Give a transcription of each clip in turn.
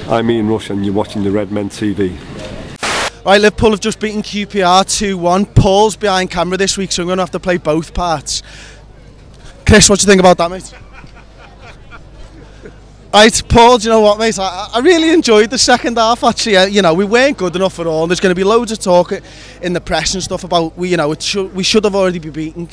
I'm Ian Rush and you're watching the Redmen TV. Right, Liverpool have just beaten QPR 2-1. Paul's behind camera this week, so I'm going to have to play both parts. Chris, what do you think about that, mate? Right, Paul, do you know what, mate? I really enjoyed the second half, actually. You know, we weren't good enough at all. There's going to be loads of talk in the press and stuff about, we should have already beating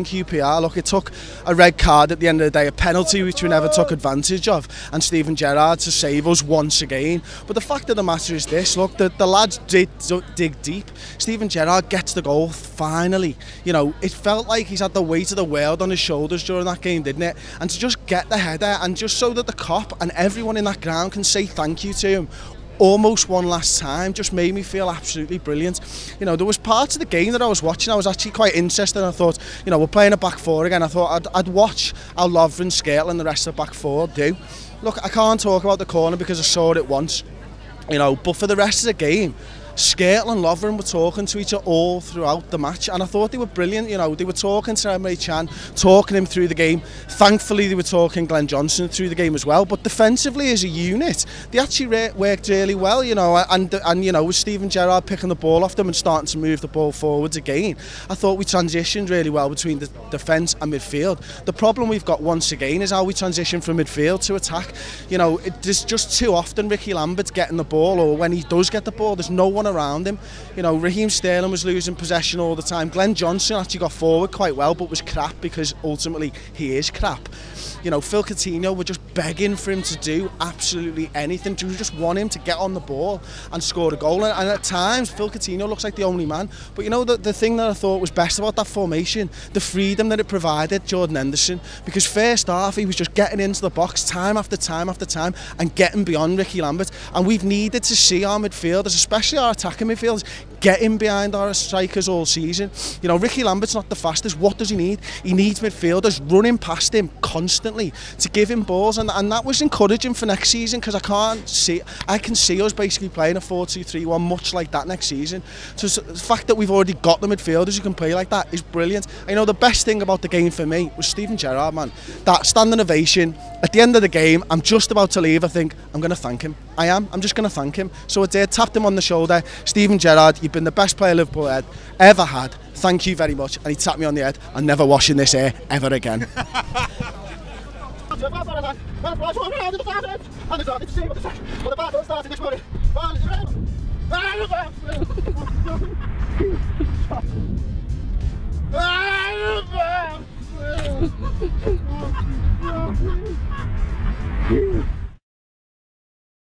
QPR. Look, it took a red card at the end of the day, a penalty which we never took advantage of, and Steven Gerrard to save us once again. But the fact of the matter is this, look, the lads did dig deep. Steven Gerrard gets the goal, finally. You know, it felt like he's had the weight of the world on his shoulders during that game, didn't it? And to just get the header, and just so that the cop and everyone in that ground can say thank you to him almost one last time, just made me feel absolutely brilliant. You know, there was parts of the game that I was watching, I was actually quite interested. I thought, you know, we're playing a back four again. I thought I'd watch how Lovren, Skrtel and the rest of the back four do. Look, I can't talk about the corner because I saw it once, you know, but for the rest of the game, Skrtel and Lovren were talking to each other all throughout the match, and I thought they were brilliant. You know, they were talking to Emre Can, talking him through the game. Thankfully, they were talking Glenn Johnson through the game as well. But defensively, as a unit, they actually worked really well. You know, and you know, with Steven Gerrard picking the ball off them and starting to move the ball forwards again, I thought we transitioned really well between the defence and midfield. The problem we've got once again is how we transition from midfield to attack. You know, there's just too often Ricky Lambert's getting the ball, or when he does get the ball, there's no one around him. You know, Raheem Sterling was losing possession all the time. Glenn Johnson actually got forward quite well, but was crap because ultimately he is crap. You know, Phil Coutinho, were just begging for him to do absolutely anything. We just want him to get on the ball and score a goal. And at times, Phil Coutinho looks like the only man. But you know, the thing that I thought was best about that formation, the freedom that it provided Jordan Henderson. Because first half, he was just getting into the box time after time after time and getting beyond Ricky Lambert. And we've needed to see our midfielders, especially our attacking midfielders, getting behind our strikers all season. You know, Ricky Lambert's not the fastest. What does he need? He needs midfielders running past him constantly to give him balls, and that was encouraging for next season, because I can see us basically playing a 4-2-3-1 much like that next season. So the fact that we've already got the midfielders who can play like that is brilliant. You know, the best thing about the game for me was Steven Gerrard, man. That standing ovation at the end of the game. I'm just about to leave. I think I'm going to thank him. I'm just going to thank him. So I did, tapped him on the shoulder. Steven Gerrard, you've been the best player Liverpool had ever had. Thank you very much. And he tapped me on the head. I'm never washing this hair ever again.